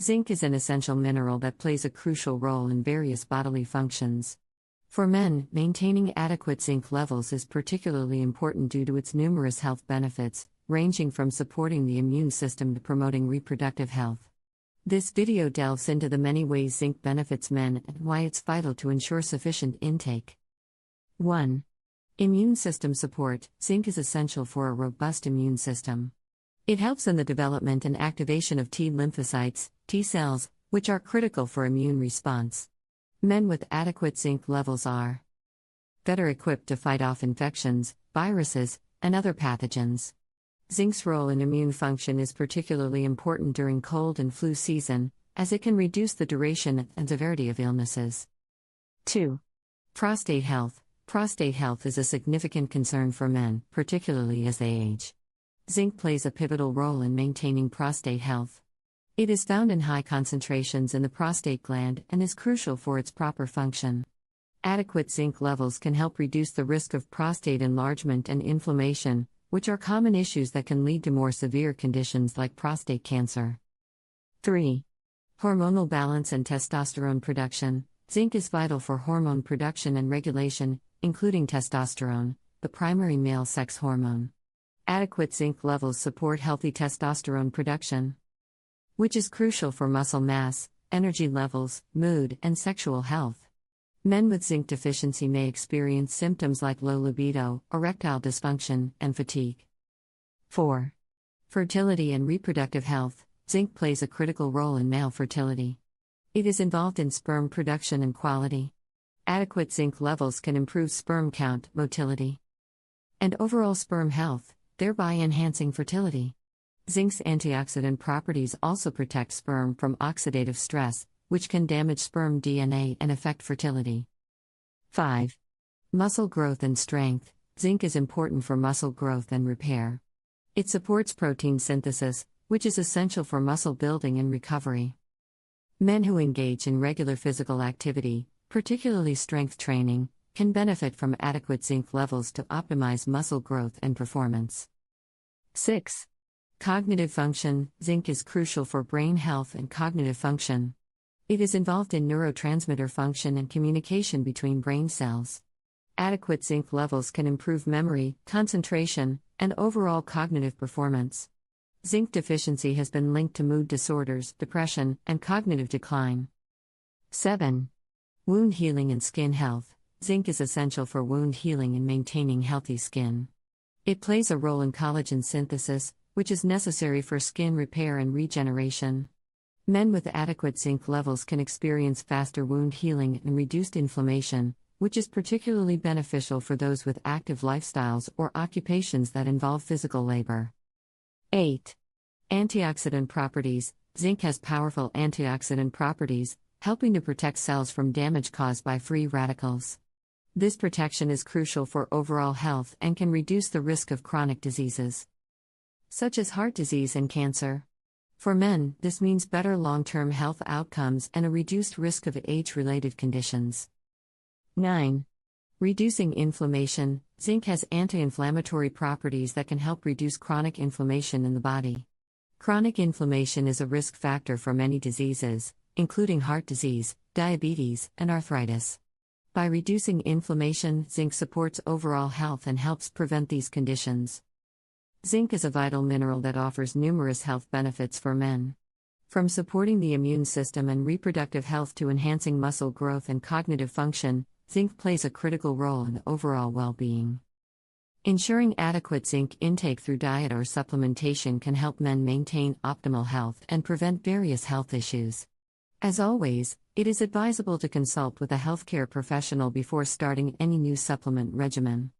Zinc is an essential mineral that plays a crucial role in various bodily functions. For men, maintaining adequate zinc levels is particularly important due to its numerous health benefits, ranging from supporting the immune system to promoting reproductive health. This video delves into the many ways zinc benefits men and why it's vital to ensure sufficient intake. 1. Immune system support. Zinc is essential for a robust immune system. It helps in the development and activation of T lymphocytes, T cells, which are critical for immune response. Men with adequate zinc levels are better equipped to fight off infections, viruses, and other pathogens. Zinc's role in immune function is particularly important during cold and flu season, as it can reduce the duration and severity of illnesses. 2. Prostate health. Prostate health is a significant concern for men, particularly as they age. Zinc plays a pivotal role in maintaining prostate health. It is found in high concentrations in the prostate gland and is crucial for its proper function. Adequate zinc levels can help reduce the risk of prostate enlargement and inflammation, which are common issues that can lead to more severe conditions like prostate cancer. 3. Hormonal balance and testosterone production. Zinc is vital for hormone production and regulation, including testosterone, the primary male sex hormone. Adequate zinc levels support healthy testosterone production, which is crucial for muscle mass, energy levels, mood, and sexual health. Men with zinc deficiency may experience symptoms like low libido, erectile dysfunction, and fatigue. 4. Fertility and reproductive health. Zinc plays a critical role in male fertility. It is involved in sperm production and quality. Adequate zinc levels can improve sperm count, motility, and overall sperm health, thereby enhancing fertility. Zinc's antioxidant properties also protect sperm from oxidative stress, which can damage sperm DNA and affect fertility. 5. Muscle growth and strength. Zinc is important for muscle growth and repair. It supports protein synthesis, which is essential for muscle building and recovery. Men who engage in regular physical activity, particularly strength training, can benefit from adequate zinc levels to optimize muscle growth and performance. 6. Cognitive function. Zinc is crucial for brain health and cognitive function. It is involved in neurotransmitter function and communication between brain cells. Adequate zinc levels can improve memory, concentration, and overall cognitive performance. Zinc deficiency has been linked to mood disorders, depression, and cognitive decline. 7. Wound healing and skin health. Zinc is essential for wound healing and maintaining healthy skin. It plays a role in collagen synthesis, which is necessary for skin repair and regeneration. Men with adequate zinc levels can experience faster wound healing and reduced inflammation, which is particularly beneficial for those with active lifestyles or occupations that involve physical labor. 8. Antioxidant properties. Zinc has powerful antioxidant properties, helping to protect cells from damage caused by free radicals. This protection is crucial for overall health and can reduce the risk of chronic diseases, such as heart disease and cancer. For men, this means better long-term health outcomes and a reduced risk of age-related conditions. 9. Reducing inflammation. Zinc has anti-inflammatory properties that can help reduce chronic inflammation in the body. Chronic inflammation is a risk factor for many diseases, including heart disease, diabetes, and arthritis. By reducing inflammation, zinc supports overall health and helps prevent these conditions. Zinc is a vital mineral that offers numerous health benefits for men. From supporting the immune system and reproductive health to enhancing muscle growth and cognitive function, zinc plays a critical role in overall well-being. Ensuring adequate zinc intake through diet or supplementation can help men maintain optimal health and prevent various health issues. As always, it is advisable to consult with a healthcare professional before starting any new supplement regimen.